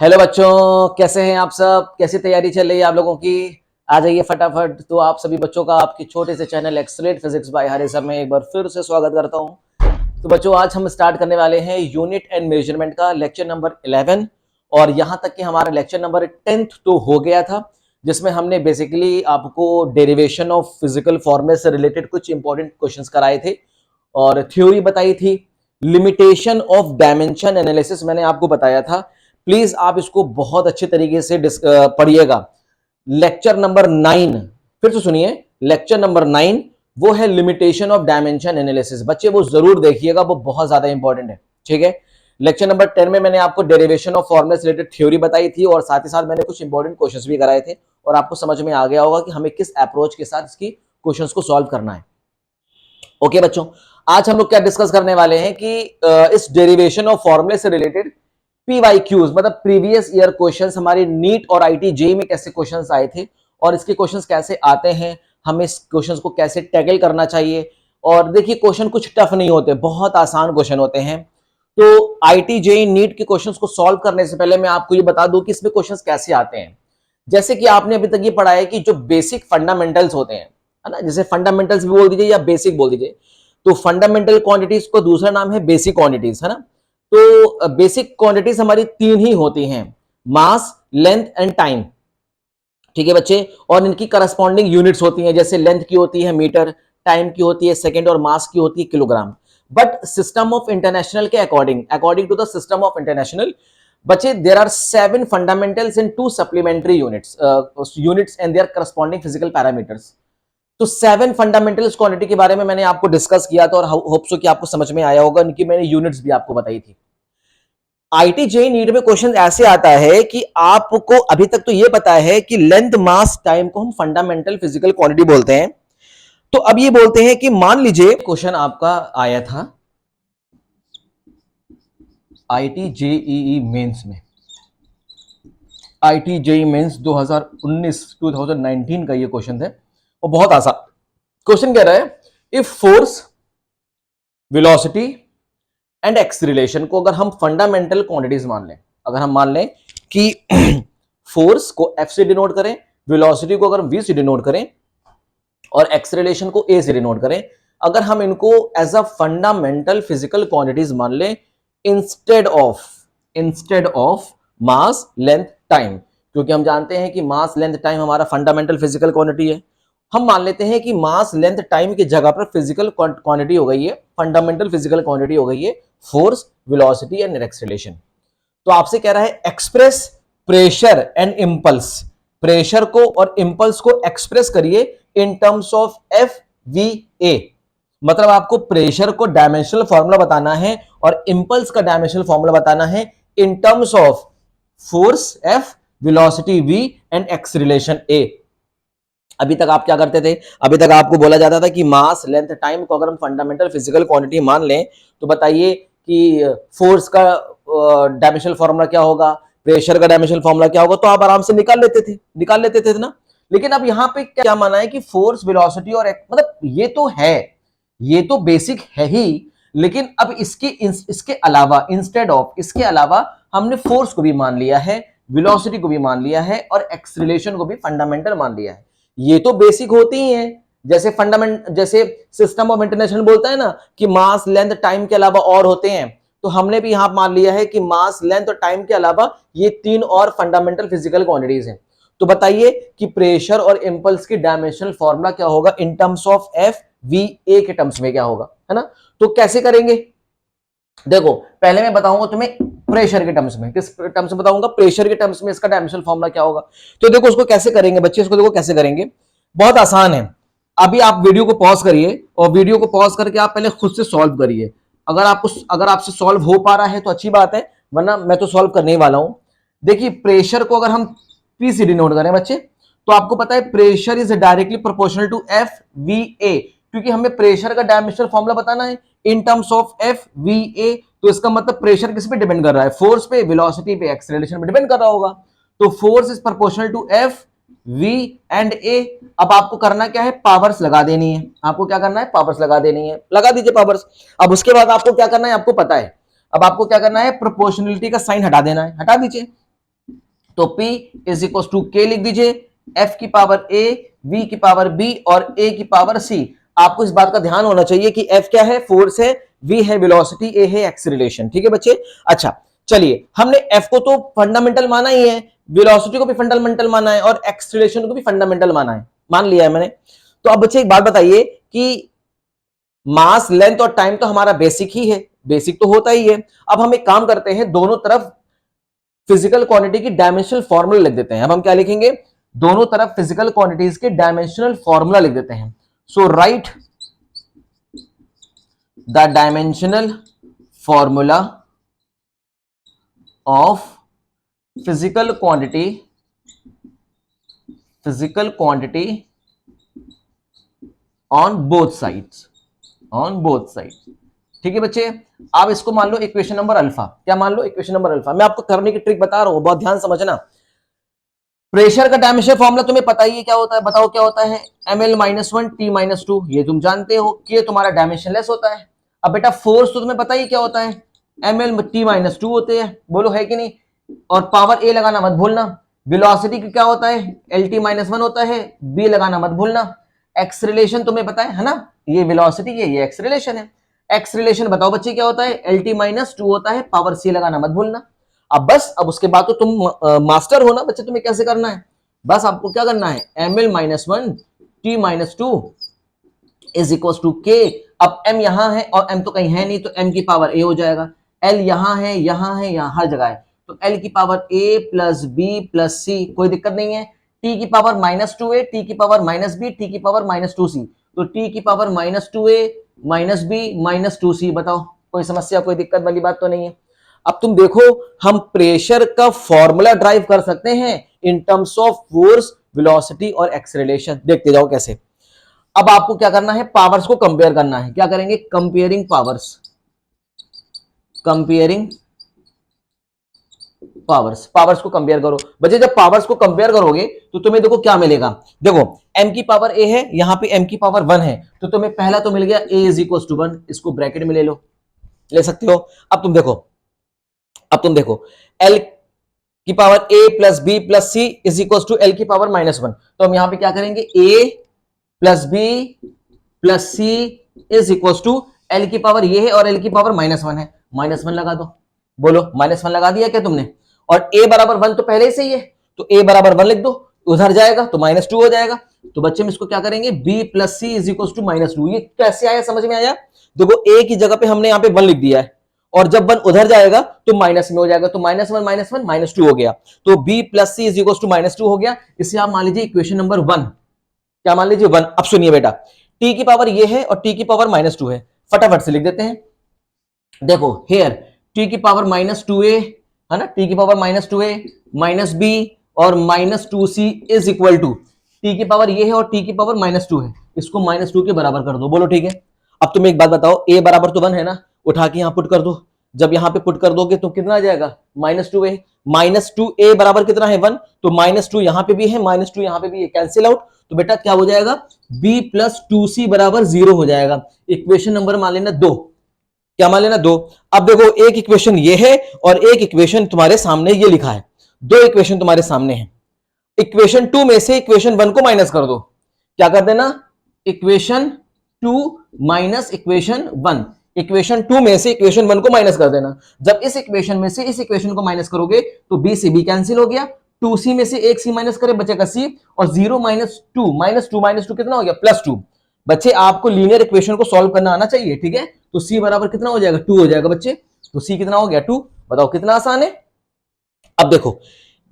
Hello बच्चों, कैसे हैं आप सब? कैसी तैयारी चल रही है आप लोगों की? आ जाइए फटाफट। तो आप सभी बच्चों का आपके छोटे से चैनल एक्सलेट फिजिक्स बाय हरी सर में एक बार फिर से स्वागत करता हूं। तो बच्चों, आज हम स्टार्ट करने वाले हैं यूनिट एंड मेजरमेंट का लेक्चर नंबर 11। और यहां तक कि हमारा लेक्चर नंबर 10 तो हो गया था, जिसमें हमने बेसिकली आपको डेरिवेशन ऑफ फिजिकल फॉर्मूले से रिलेटेड कुछ इंपॉर्टेंट क्वेश्चंस कराए थे और थ्योरी बताई थी। लिमिटेशन ऑफ डायमेंशन एनालिसिस मैंने आपको बताया था। प्लीज आप इसको बहुत अच्छे तरीके से पढ़िएगा। लेक्चर नंबर 9, फिर से सुनिए, लेक्चर नंबर 9 वो है लिमिटेशन ऑफ डायमेंशन एनालिसिस। बच्चे वो जरूर देखिएगा, वो बहुत ज्यादा इंपॉर्टेंट है। ठीक है। लेक्चर नंबर 10 में मैंने आपको डेरिवेशन ऑफ फॉर्मूले से रिलेटेड थ्योरी बताई थी और साथ ही साथ मैंने कुछ इंपॉर्टेंट क्वेश्चंस भी कराए थे और आपको समझ में आ गया होगा कि हमें किस अप्रोच के साथ इसकी क्वेश्चंस को सॉल्व करना है। ओके बच्चों, आज हम लोग क्या डिस्कस करने वाले हैं कि इस डेरिवेशन ऑफ फॉर्मूले से रिलेटेड पीवाईक्यूज मतलब प्रीवियस ईयर क्वेश्चंस हमारे नीट और आईटी जेई में कैसे क्वेश्चंस आए थे और इसके क्वेश्चंस कैसे आते हैं, हमें इस क्वेश्चंस को कैसे टैकल करना चाहिए। और देखिए, क्वेश्चन कुछ टफ नहीं होते, बहुत आसान क्वेश्चन होते हैं। तो आईटी जेई नीट के क्वेश्चंस को सॉल्व करने से पहले मैं आपको ये बता दूं कि इसमें क्वेश्चंस कैसे आते हैं। जैसे कि आपने अभी तक ये पढ़ा है कि जो बेसिक फंडामेंटल्स होते हैं, है ना, जैसे फंडामेंटल्स भी बोल दीजिए या बेसिक बोल दीजिए। तो फंडामेंटल क्वांटिटीज को दूसरा नाम है बेसिक क्वांटिटीज, है ना। तो बेसिक क्वांटिटीज हमारी तीन ही होती हैं, मास, लेंथ एंड टाइम। ठीक है बच्चे। और इनकी करस्पॉन्डिंग यूनिट्स होती हैं, जैसे लेंथ की होती है मीटर, टाइम की होती है सेकंड और मास की होती है kilogram. But system of international के according to the system of international बच्चे, there are 7 fundamentals in 2 supplementary units and their corresponding physical parameters. तो 7 फंडामेंटल्स क्वांटिटी के बारे में मैंने आपको डिस्कस किया था और होप सो कि आपको समझ में आया होगा। इनकी मैंने यूनिट्स भी आपको बताई थी। आईटी जेई नीट में क्वेश्चन ऐसे आता है कि आपको अभी तक तो ये पता है कि लेंथ, मास, टाइम को हम फंडामेंटल फिजिकल क्वांटिटी बोलते हैं। तो अब ये बोलते हैं कि मान लीजिए क्वेश्चन आपका आया था आईटी जेईई मेंस में, आईटी जेई मेंस 2019 का ये क्वेश्चन है और बहुत आसान क्वेश्चन कह रहा है, if force, velocity and acceleration को अगर हम फंडामेंटल क्वांटिटीज मान लें, अगर हम मान लें कि फोर्स को एफ से डिनोट करें, वेलोसिटी को अगर वी से डिनोट करें और एक्सीलरेशन को ए से डिनोट करें, अगर हम इनको as a fundamental physical quantities मान लें instead of mass, length, time, क्योंकि हम जानते हैं कि मास, लेंथ, टाइम हमारा फंडामेंटल फिजिकल क्वांटिटी है। हम मान लेते हैं कि मास, लेंथ, टाइम की जगह पर फिजिकल क्वांटिटी हो गई है, फंडामेंटल फिजिकल क्वांटिटी हो गई है फोर्स, वेलोसिटी एंड एक्सीलरेशन। तो आपसे कह रहा है express pressure and impulse, pressure को और इंपल्स को एक्सप्रेस करिए इन टर्म्स ऑफ एफ वी ए। मतलब आपको प्रेशर को डायमेंशनल फॉर्मूला बताना है और इंपल्स का डायमेंशनल फॉर्मूला बताना है in terms of force F, velocity v and acceleration a. अभी तक आप क्या करते थे? अभी तक आपको बोला जाता था कि मास, लेंथ, टाइम को अगर हम फंडामेंटल फिजिकल क्वांटिटी मान लें तो बताइए कि फोर्स का डायमेंशनल फॉर्मूला क्या होगा, प्रेशर का डायमेंशनल फॉर्मूला क्या होगा, तो आप आराम से निकाल लेते थे ना। लेकिन अब यहाँ पे क्या माना है कि फोर्स, वेलोसिटी और मतलब ये तो है, ये तो बेसिक है ही, लेकिन अब इसके अलावा, इंस्टेड ऑफ, इसके अलावा हमने फोर्स को भी मान लिया है, वेलोसिटी को भी मान लिया है और एक्सीलरेशन को भी फंडामेंटल मान लिया है। ये तो बेसिक होती ही है। जैसे सिस्टम ऑफ इंटरनेशनल बोलता है ना कि मास, लेंथ, टाइम के अलावा और होते हैं, तो हमने भी यहां मान लिया है कि मास, लेंथ और टाइम के अलावा ये 3 और फंडामेंटल फिजिकल क्वांटिटीज हैं। तो बताइए कि प्रेशर और इंपल्स की डायमेंशनल फॉर्मूला क्या होगा in terms of F V ए के टर्म्स में, क्या होगा, है ना। तो कैसे करेंगे? देखो, पहले मैं बताऊंगा तुम्हें प्रेशर के टर्म्स में, किस टर्म्स में बताऊंगा, प्रेशर के टर्म्स में इसका डायमेंशनल फॉर्मूला क्या होगा। तो देखो उसको कैसे करेंगे बच्चे, इसको देखो कैसे करेंगे, बहुत आसान है। अभी आप वीडियो को पॉज करिए और वीडियो को पॉज करके आप पहले खुद से सॉल्व करिए। अगर आपसे सॉल्व हो पा रहा है तो अच्छी बात है, वरना मैं तो सॉल्व करने ही वाला हूं। देखिए, प्रेशर को अगर हम पी से डिनोट करें बच्चे, तो आपको पता है pressure is directly proportional to F V A, क्योंकि हमें प्रेशर का डायमेंशनल फॉर्मूला बताना है in terms of F V A. तो इसका मतलब प्रेशर किस पे डिपेंड कर रहा है? फोर्स पे, वेलोसिटी पे, एक्सीलरेशन पे डिपेंड कर रहा होगा। तो force is proportional to F v and a. अब आपको करना क्या है? पावर्स लगा देनी है। आपको क्या करना है? पावर्स लगा देनी है। लगा दीजिए पावर्स। अब उसके बाद आपको क्या करना है? आपको पता है। अब आपको क्या करना है? प्रोपोर्शनलिटी का साइन हटा देना है, हटा दीजिए। तो P is equal to K लिख दीजिए, F की पावर A, V की पावर B और A की पावर C। आपको इस बात का ध्यान होना चाहिए कि F क्या है, फोर्स है, V है वेलोसिटी, A है एक्सीलरेशन। ठीक है बच्चे। अच्छा चलिए, हमने F को तो फंडामेंटल माना ही है, वेलोसिटी को भी फंडामेंटल माना है और एक्सीलरेशन को भी फंडामेंटल माना है, मान लिया है मैंने। तो अब बच्चे एक बात बताइए कि मास, लेंथ और टाइम तो हमारा बेसिक ही है, बेसिक तो होता ही है। अब हम एक काम करते हैं, दोनों तरफ फिजिकल क्वांटिटी की डायमेंशनल फॉर्मूला लिख देते हैं। अब हम क्या लिखेंगे, दोनों तरफ फिजिकल क्वांटिटीज के डायमेंशनल फॉर्मूला लिख देते हैं। So write the dimensional formula of physical quantity on both sides, ठीक है बच्चे। आप इसको मान लो इक्वेशन नंबर अल्फा। क्या मान लो, इक्वेशन नंबर अल्फा। मैं आपको करने की ट्रिक बता रहा हूं, बहुत ध्यान समझना। प्रेशर का डायमेंशन फॉर्मूला तुम्हें पता ही है क्या होता है, बताओ क्या होता है, ml-1 t-2, ये तुम जानते हो कि तुम्हारा डायमेंशनलेस होता है। अब बेटा फोर्स तो तुम्हें पता ही क्या होता है, ml-t-2 होते हैं, बोलो है कि नहीं। और पावर a लगाना मत भूलना। वेलोसिटी की क्या होता है, lt-1 होता है, b लगाना मत भूलना। एक्सेलरेशन तुम्हें पता है ना, ये वेलोसिटी है, ये एक्सेलरेशन है। एक्सेलरेशन बताओ बच्चे क्या होता है, lt-2 होता है, पावर c लगाना मत भूलना। अब बस, अब उसके बाद तो तुम मास्टर हो ना बच्चे, तुम्हें कैसे करना है, बस आपको क्या करना है, ml-1 t-2 is equal to k। अब m यहां है और m तो कहीं है नहीं, तो m की पावर a हो जाएगा। l यहां है, यहां है, यहां हर जगह है, तो l की power a plus b plus c, कोई दिक्कत नहीं है। t की पावर -2a, t की पावर -b, t की पावर -2c, तो t की पावर -2a -b -2c, बताओ कोई समस्या, कोई दिक्कत वाली बात तो नहीं है। अब तुम देखो, हम प्रेशर का फॉर्मूला ड्राइव कर सकते हैं इन टर्म्स ऑफ फोर्स, वेलोसिटी और एक्सेलरेशन। देखते जाओ कैसे। अब आपको क्या करना है, पावर्स को कंपेयर करना है। क्या करेंगे, कंपेयरिंग पावर्स, पावर्स को कंपेयर करो बच्चे। जब पावर्स को कंपेयर करोगे तो तुम्हें देखो क्या मिलेगा, देखो m की पावर a है, यहां पे m की पावर 1 है, तो तुम्हें पहला तो मिल गया a इज इक्वल टू 1, इसको ब्रैकेट में ले लो, ले सकते हो। अब तुम देखो L की power a plus b plus c is equal to L की पावर -1, तो हम यहां पे क्या करेंगे, a plus b plus c is equal to L की पावर ये है और L की पावर -1 है, -1 लगा दो, बोलो -1 लगा दिया क्या तुमने। और a बराबर 1 तो पहले से ही है, तो a बराबर 1 लिख दो, उधर जाएगा तो -2 हो जाएगा। तो बच्चे हम इसको क्या करेंगे, b plus c is equal to -2। ये कैसे आया, समझ में आया। देखो a की जगह पे हमने यहाँ पे 1 लिख दिया है, और जब 1 उधर जाएगा तो माइनस में हो जाएगा, तो -1 -1 -2 हो गया, तो b plus c is equal to -2 हो गया। इसे आप मान लीजिए इक्वेशन नंबर 1, क्या मान लीजिए 1। अब सुनिए बेटा, t की पावर ये है और t की पावर -2 है, फटाफट से लिख देते हैं। देखो हेयर t की पावर -2a है ना, t की पावर -2a -b और -2c is equal to, t की पावर ये है और t की पावर -2 है, इसको -2 के बराबर कर दो, बोलो ठीक है। अब तुम एक बात बताओ, a बराबर तो 1 है ना, उठा के यहां पुट कर दो, जब यहां पे पुट कर दोगे तो कितना आ जाएगा, -2a, -2a बराबर कितना है 1, तो -2 यहां पे भी है, -2 यहां पे भी है, कैंसिल आउट, तो बेटा क्या हो जाएगा, b प्लस 2c बराबर 0 हो जाएगा। इक्वेशन नंबर मान लेना 2, क्या मान लेना 2। अब देखो एक इक्वेशन ये है और एक इक्वेशन तुम्हारे सामने ये लिखा है, दो इक्वेशन तुम्हारे सामने है। इक्वेशन 2 में से इक्वेशन 1 को माइनस कर दो, क्या कर देना, इक्वेशन 2 माइनस इक्वेशन 1, इक्वेशन 2 में से इक्वेशन 1 को माइनस कर देना। जब इस इक्वेशन में से इस इक्वेशन को माइनस करोगे तो b से b कैंसिल हो गया, 2c में से एक c माइनस करे बचेगा c, और 0 -2 कितना हो गया, +2। बच्चे आपको लीनियर इक्वेशन को सॉल्व करना आना चाहिए, ठीक है। तो c बराबर कितना हो जाएगा, 2 हो जाएगा बच्चे, तो c कितना हो गया, 2। बताओ कितना आसान है। अब देखो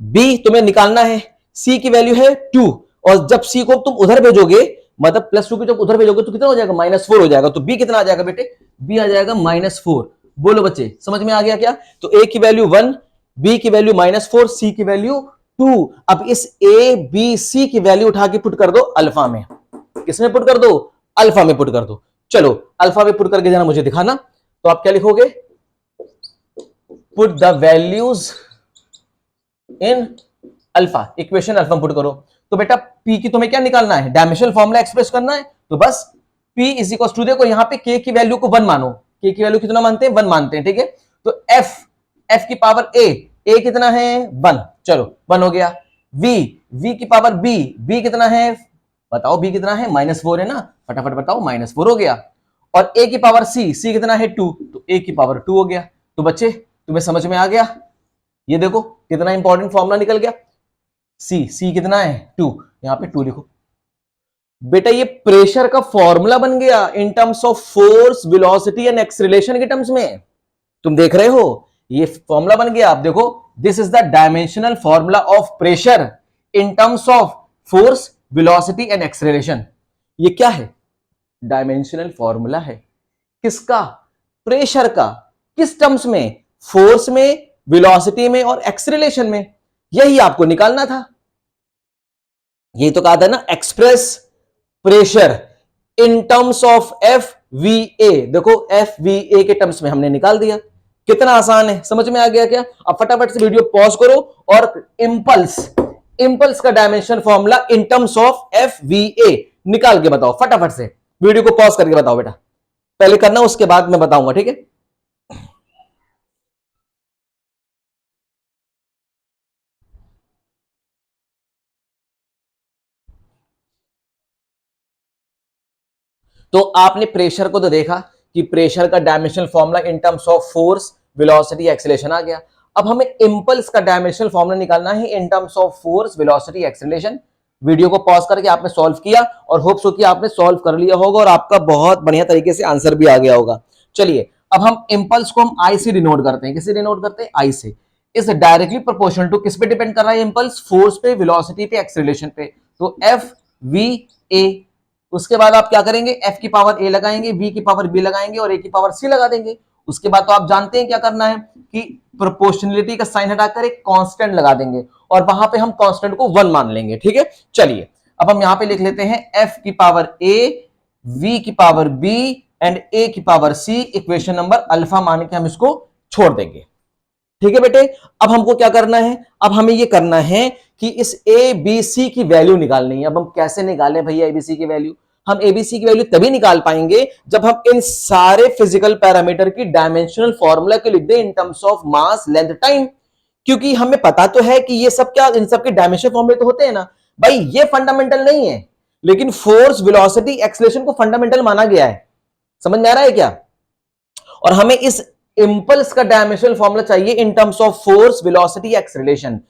b तुम्हें निकालना है, c की वैल्यू है 2, और जब c को तुम उधर भेजोगे, मतलब +2 की जब उधर भेजोगे तो कितना हो जाएगा, -4 हो जाएगा। तो b कितना आ जाएगा बेटे, b आ जाएगा -4। बोलो बच्चे समझ में आ गया क्या। तो a की वैल्यू 1, b की वैल्यू -4, c की वैल्यू 2। अब इस a b c की वैल्यू उठा के पुट कर दो अल्फा में, किसमें पुट कर दो, अल्फा में पुट कर दो। चलो अल्फा में पुट करके जरा मुझे दिखाना, तो आप क्या लिखोगे, put the values in alpha, equation alpha put करो। तो बेटा p की तुम्हें क्या निकालना है, डायमेंशनल फॉर्मूला एक्सप्रेस करना है, तो बस p इज इक्वल टू, देखो यहां पे k की वैल्यू को 1 मानो, k की वैल्यू कितना मानते हैं, 1 मानते हैं, ठीक है। तो f की पावर a कितना है 1, चलो 1 हो गया। v की पावर b कितना है बताओ, b कितना है -4 है ना, फटाफट बताओ, -4 हो गया। और a की पावर c कितना है 2, तो a की पावर 2 हो गया। तो बच्चे तुम्हें समझ में आ गया, ये देखो कितना इंपॉर्टेंट फॉर्मूला निकल गया। c कितना है 2, यहां पे 2 लिखो बेटा, ये प्रेशर का फॉर्मूला बन गया इन terms of force, velocity and acceleration के टर्म्स में। तुम देख रहे हो ये फॉर्मूला बन गया। आप देखो, this is the dimensional formula of pressure in terms of force, velocity and acceleration. ये क्या है? डायमेंशनल फॉर्मूला है। किसका? प्रेशर का। किस टर्म्स में? फोर्स में, वेलोसिटी में और एक्सेलरेशन में। यही आपको निकालना था। यही तो कहा था ना, express pressure in terms of F V ए। देखो एफ वी ए के टर्म्स में हमने निकाल दिया। कितना आसान है, समझ में आ गया क्या? अब फटाफट से वीडियो पॉज करो और इंपल्स का dimension formula in terms of F V ए निकाल के बताओ। फटाफट से वीडियो को पॉज करके बताओ बेटा, पहले करना उसके बाद मैं बताऊंगा, ठीक है? तो आपने प्रेशर को तो देखा कि प्रेशर का dimensional formula in terms of force, velocity, acceleration आ गया। अब हमें इंपल्स का डायमेंशनल फॉर्मूला निकालना है in terms of force, velocity, acceleration. Video को पॉज करके आपने सॉल्व किया और होप्स हो कि आपने सॉल्व कर लिया होगा और आपका बहुत बढ़िया तरीके से आंसर भी आ गया होगा। चलिए अब हम इंपल्स को हम आई से डिनोट करते हैं। किससे डिनोट करते हैं? आई से। इज डायरेक्टली प्रोपोर्शनल टू, किस पे डिपेंड कर रहा है इंपल्स? फोर्स पे, वेलोसिटी पे, एक्सेलरेशन पे। तो एफ वी ए। उसके बाद आप क्या करेंगे? एफ की पावर ए लगाएंगे, बी की पावर बी लगाएंगे और ए की पावर सी लगा देंगे। उसके बाद तो आप जानते हैं क्या करना है कि प्रोपोर्शनलिटी का साइन हटाकर एक कांस्टेंट लगा देंगे और वहां पे हम कांस्टेंट को 1 मान लेंगे, ठीक है? चलिए अब हम यहां पे लिख लेते हैं एफ की पावर ए, वी की पावर बी एंड ए की पावर सी। इक्वेशन नंबर अल्फा मान के हम इसको छोड़ देंगे, ठीक है बेटे? अब हमको क्या करना है? अब हमें ये करना है कि इस ए बी सी की वैल्यू निकालनी है। अब हम कैसे निकालें भैया एबीसी की वैल्यू? हम एबीसी की वैल्यू तभी निकाल पाएंगे जब हम इन सारे फिजिकल पैरामीटर की डायमेंशनल फॉर्मूला के लिख दें इन terms of mass, length, time. क्योंकि हमें पता तो है कि ये सब क्या, इन सब के डायमेंशनल फॉर्मूले तो होते हैं ना भाई। ये फंडामेंटल नहीं है, लेकिन फोर्स, वेलोसिटी, एक्सेलरेशन को फंडामेंटल माना गया है। समझ में आ रहा है क्या? और हमें इस इंपल्स का डायमेंशनल फॉर्मूला चाहिए इन terms of force, velocity, acceleration.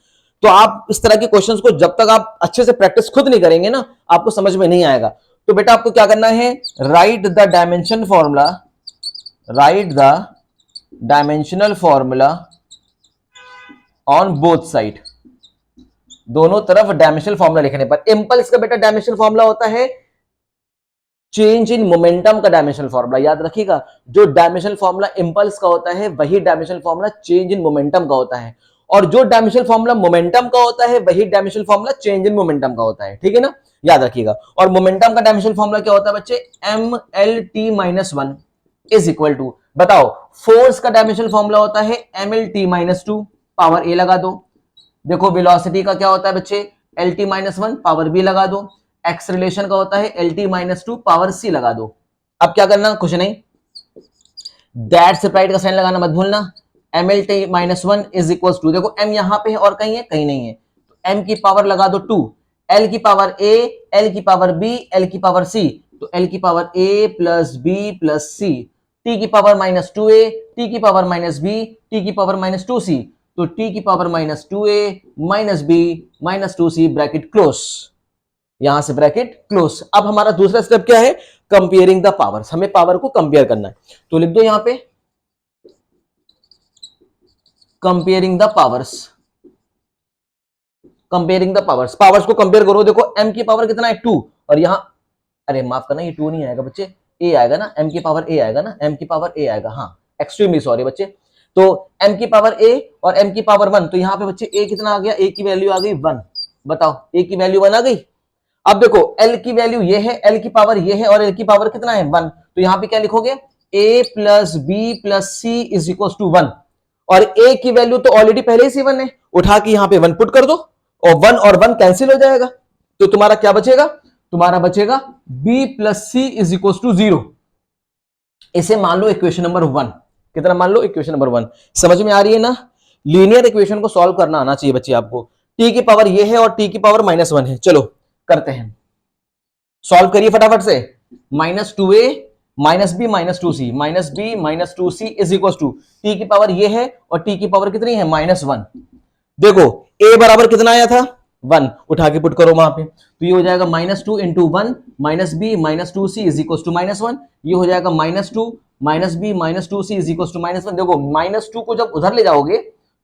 तो आप इस तरह के क्वेश्चंस को जब तक आप अच्छे से प्रैक्टिस खुद नहीं करेंगे ना, आपको समझ में नहीं आएगा। तो बेटा आपको क्या करना है? Right the dimension formula, right the dimensional formula on both side. दोनों तरफ डायमेंशनल फॉर्मूला लिखने पर। इंपल्स का बेटा डायमेंशनल फॉर्मूला होता है चेंज इन मोमेंटम का डायमेंशनल फॉर्मूला। याद रखिएगा, जो डायमेंशनल फॉर्मूला इंपल्स का होता है वही dimensional formula change in momentum का होता है, और जो डायमेंशनल फॉर्मूला मोमेंटम का होता है वही dimensional formula change in momentum का होता है, ठीक है ना? याद रखिएगा। और मोमेंटम का डायमेंशनल फॉर्मूला क्या होता है बच्चे? M L T minus 1 is equal to, बताओ, फोर्स का डायमेंशनल फॉर्मूला होता है M L T minus 2, power a लगा दो। देखो वेलोसिटी का क्या होता है बच्चे? L T minus 1, power b लगा दो। एक्सेलरेशन का होता है L T minus 2, power c लगा दो। अब क्या करना? कुछ नहीं, दैट सेपरेट का साइन लगाना मत भूलना। M L T minus 1 is equal to, देखो एम यहां पे है और कहीं है, कहीं नहीं है, तो एम की पावर लगा दो 2, एल की पावर ए, एल की पावर बी, एल की पावर सी। तो एल की power A plus B plus C, T की पावर माइनस 2a, टी की पावर माइनस बी, टी की पावर माइनस 2c। तो टी की पावर माइनस 2a माइनस बी माइनस 2c, ब्रैकेट क्लोज। यहां से ब्रैकेट क्लोज। अब हमारा दूसरा स्टेप क्या है? Comparing the powers. हमें पावर को कंपेयर करना है, तो लिख दो यहां पे comparing the powers. Comparing the powers, powers को कंपेयर करो। देखो एम की पावर कितना है? 2, और यहां, अरे माफ करना, ये 2 नहीं आएगा बच्चे, ए आएगा ना, एम की पावर ए आएगा ना, एम की पावर ए आएगा। हाँ, एक्सट्रीमली सॉरी बच्चे। तो एम की पावर ए और एम की पावर 1, तो यहां पे बच्चे ए कितना आ गया? ए की वैल्यू आ गई 1। बताओ, ए की वैल्यू 1 आ गई। अब देखो एल की वैल्यू ये है, एल की पावर ये है, और एल की पावर कितना है? 1। तो यहां पे क्या लिखोगे? A plus B plus C is equal to 1। और ए की वैल्यू तो ऑलरेडी पहले से 1 है, उठा के यहां पे 1 पुट कर दो और 1 और 1 कैंसिल हो जाएगा। तो तुम्हारा क्या बचेगा? तुम्हारा बचेगा b plus C is equal to 0। इसे मान लो इक्वेशन नंबर 1। कितना मान लो? Equation number 1। समझ में आ रही है ना? लीनियर इक्वेशन को सॉल्व करना आना चाहिए बच्चे आपको। टी की पावर ये है और टी की पावर -1 है। चलो करते हैं, सॉल्व करिए फटाफट से। -2a -b -2c -b -2c is equal to T की पावर ये है और टी की पावर कितनी है -1। देखो a बराबर कितना आया था 1, उठा के पुट करो वहां पे, तो ये हो जाएगा -2 into 1 -b -2c is equal to -1। ये हो जाएगा -2 -b -2c is equal to -1। देखो -2 को जब उधर ले जाओगे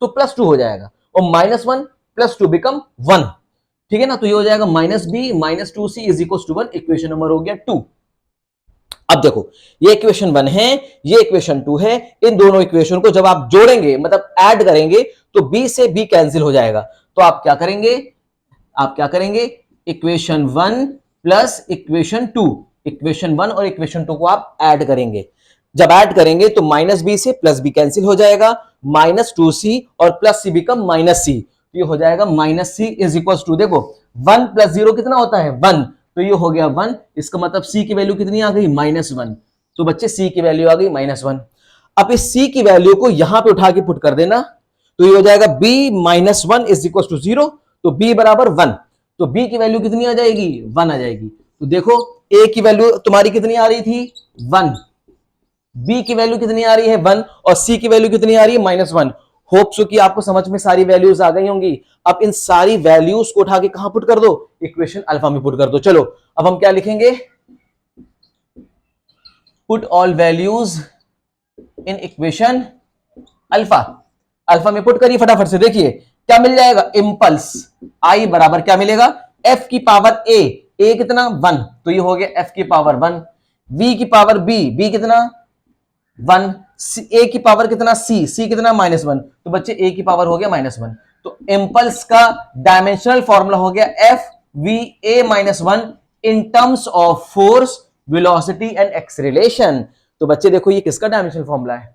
तो +2 हो जाएगा और -1 +2 बिकम 1, ठीक है ना। तो ये हो जाएगा -b -2c is equal to 1। Equation number हो गया 2। अब देखो ये इक्वेशन 1 है, ये इक्वेशन 2 है। इन दोनों इक्वेशन को जब आप जोड़ेंगे मतलब ऐड करेंगे तो b से b कैंसिल हो जाएगा। तो आप क्या करेंगे, आप क्या करेंगे, इक्वेशन 1 प्लस इक्वेशन 2, इक्वेशन 1 और इक्वेशन 2 को आप ऐड करेंगे। जब ऐड करेंगे तो -b से +b कैंसिल हो जाएगा, -2c और +c बिकम -c। ये हो जाएगा -c इज इक्वल टू, देखो 1 + 0 कितना होता है 1, तो ये हो गया 1। इसका मतलब c की वैल्यू कितनी आ गई -1। तो बच्चे c की वैल्यू आ गई -1। अब इस c की वैल्यू को यहां पे उठा के पुट कर देना, तो ये हो जाएगा b -1 इज इक्वल टू 0। तो b बराबर 1, तो b की वैल्यू कितनी आ जाएगी 1 आ जाएगी। तो देखो a की वैल्यू तुम्हारी कितनी आ रही थी 1, b की वैल्यू कितनी आ रही है 1 और c की वैल्यू कितनी आ रही है -1। होप सो कि आपको समझ में सारी वैल्यूज आ गई होंगी। अब इन सारी वैल्यूज को उठा के कहां पुट कर दो, इक्वेशन अल्फा में पुट कर दो। चलो अब हम क्या लिखेंगे, put all values in equation alpha. Alpha में पुट करिए फटाफट से, देखिए क्या मिल जाएगा, इंपल्स आई बराबर क्या मिलेगा, f की पावर a कितना 1, तो ये हो गया f की पावर 1, v की पावर b कितना 1, a की पावर कितना c कितना -1, तो बच्चे a की पावर हो गया -1। तो इंपल्स का डायमेंशनल फॉर्मूला हो गया f v a -1 in terms of force velocity and acceleration. तो बच्चे देखो ये किसका डायमेंशनल फॉर्मूला है,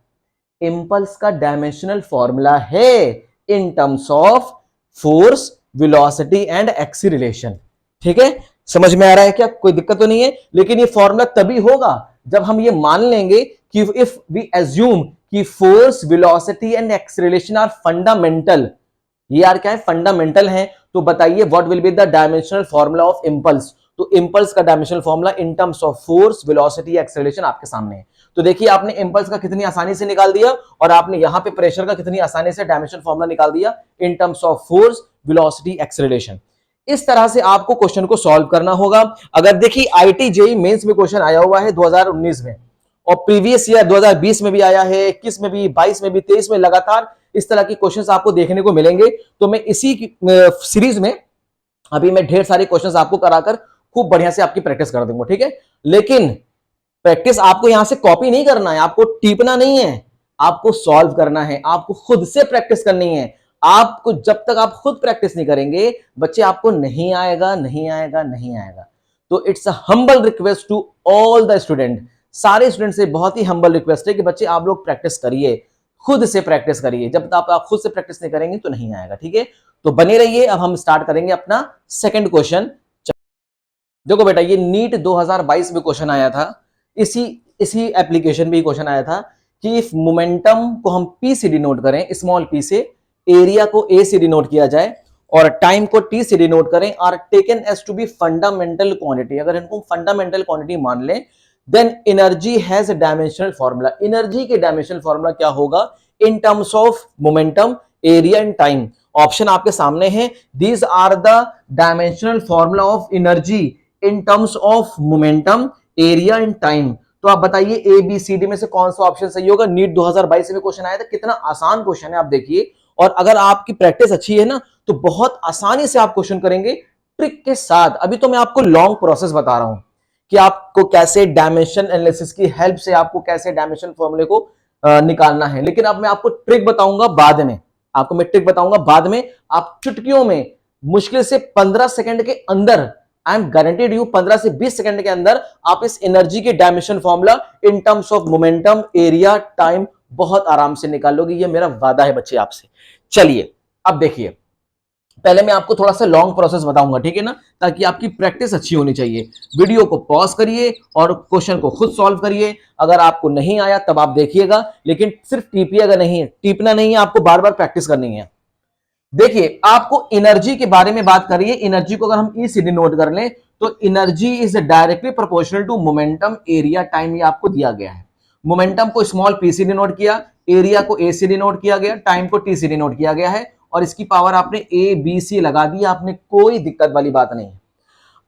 इंपल्स का डायमेंशनल फॉर्मूला है in terms of force velocity and acceleration. ठीक है, समझ में आ रहा है क्या, कोई दिक्कत तो नहीं है। लेकिन ये फॉर्मूला तभी होगा जब हम ये मान लेंगे कि इफ वी एज्यूम कि force velocity and acceleration are fundamental, ये यार क्या है फंडामेंटल है। तो बताइए what will be the dimensional formula of impulse. तो इंपल्स का dimensional formula in terms of force velocity acceleration आपके सामने है। तो देखिए आपने इंपल्स का कितनी आसानी से निकाल दिया और आपने यहां पे प्रेशर का कितनी आसानी से डायमेंशनल फॉर्मूला निकाल दिया इन terms of force velocity acceleration. इस तरह से आपको क्वेश्चन को सॉल्व करना होगा। अगर देखिए आईटी जेईई मेंस में क्वेश्चन आया हुआ है 2019 में और प्रीवियस ईयर 2020 में भी आया है, 21 में भी, 22 में भी, 23 में, लगातार इस तरह के क्वेश्चंस आपको देखने को मिलेंगे। तो मैं इसी सीरीज में अभी मैं ढेर सारे क्वेश्चंस आपको कराकर खूब बढ़िया से आपकी प्रैक्टिस कर दूंगा, ठीक है। लेकिन प्रैक्टिस आपको यहां से कॉपी नहीं करना है, आपको टीपना नहीं है, आपको सॉल्व करना है, आपको खुद से प्रैक्टिस करनी है। आपको जब तक आप खुद प्रैक्टिस नहीं करेंगे बच्चे आपको नहीं आएगा, नहीं आएगा, नहीं आएगा। तो it's a humble request to all the student, सारे स्टूडेंट से बहुत ही हम्बल रिक्वेस्ट है कि बच्चे आप लोग प्रैक्टिस करिए, खुद से प्रैक्टिस करिए। जब तक आप खुद से प्रैक्टिस नहीं करेंगे तो नहीं आएगा, ठीक है। तो बने रहिए, अब हम स्टार्ट करेंगे अपना सेकंड क्वेश्चन। देखो बेटा ये नीट 2022 में क्वेश्चन आया था, इसी एप्लीकेशन में क्वेश्चन आया था कि इफ मोमेंटम को हम p से डिनोट करें, स्मॉल p से, एरिया को a से डिनोट किया जाए और टाइम को t से डिनोट करें, are taken as to be fundamental quantity, अगर इनको फंडामेंटल क्वांटिटी मान लें, then energy has a dimensional formula. Energy के डायमेंशनल फॉर्मूला क्या होगा in terms of momentum, area and time. Option आपके सामने है, these are the dimensional formula of energy in terms of momentum, area and time. तो आप बताइए A B C D में से कौन सा ऑप्शन सही होगा। नीट 2022 में क्वेश्चन आया था, कितना आसान क्वेश्चन है आप देखिए। और अगर आपकी प्रैक्टिस अच्छी है ना तो बहुत आसानी से आप क्वेश्चन करेंगे ट्रिक के साथ। अभी तो मैं आपको लॉन्ग प्रोसेस बता रहा हूं कि आपको कैसे डायमेंशन एनालिसिस की हेल्प से आपको कैसे डायमेंशन फॉर्मूले को निकालना है। लेकिन अब मैं आपको ट्रिक बताऊंगा बाद में, आपको मैं ट्रिक बताऊंगा बाद में। आप चुटकियों में मुश्किल से 15 सेकंड के अंदर, आई एम गारंटीड यू 15 से 20 सेकंड के अंदर आप इस एनर्जी के dimension formula in terms of momentum, area, time बहुत आराम से निकाल लोगे। ये मेरा वादा है बच्चे आपसे। चलिए अब देखिए, पहले मैं आपको थोड़ा सा लॉन्ग प्रोसेस बताऊंगा, ठीक है ना, ताकि आपकी प्रैक्टिस अच्छी होनी चाहिए। वीडियो को पॉज करिए और क्वेश्चन को खुद सॉल्व करिए। अगर आपको नहीं आया तब आप देखिएगा, लेकिन सिर्फ टीपिएगा नहीं है, टीपना नहीं है, आपको बार बार प्रैक्टिस करनी है। देखिए, आपको एनर्जी के बारे में बात करिए। एनर्जी को अगर हम ई सी डिनोट कर लें तो energy is directly proportional to momentum area time, ये आपको दिया गया है। मोमेंटम को स्मॉल पी से डिनोट किया, एरिया को ए से डिनोट किया गया, टाइम को टी से डिनोट किया गया है, और इसकी पावर आपने ए बी सी लगा दी, आपने कोई दिक्कत वाली बात नहीं।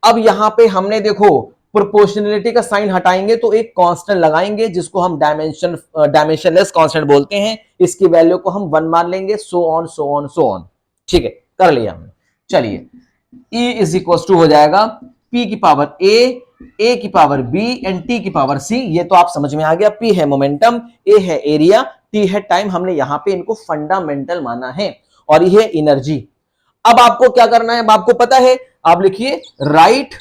अब यहां पे हमने देखो प्रोपोर्शनलिटी का साइन हटाएंगे तो एक कांस्टेंट लगाएंगे जिसको हम डायमेंशनलेस कांस्टेंट बोलते हैं। इसकी वैल्यू को हम 1 मान लेंगे, so on so on so on. ठीक है, कर लिया हमने। चलिए, E इज इक्वल टू हो जाएगा P की पावर A की पावर B एंड T की पावर C। ये तो आप समझ में आ गया। P है मोमेंटम, A है एरिया, T है टाइम। हमने यहां पे इनको फंडामेंटल माना है, और ये है एनर्जी। अब आपको क्या करना है, अब आपको पता है, आप लिखिए right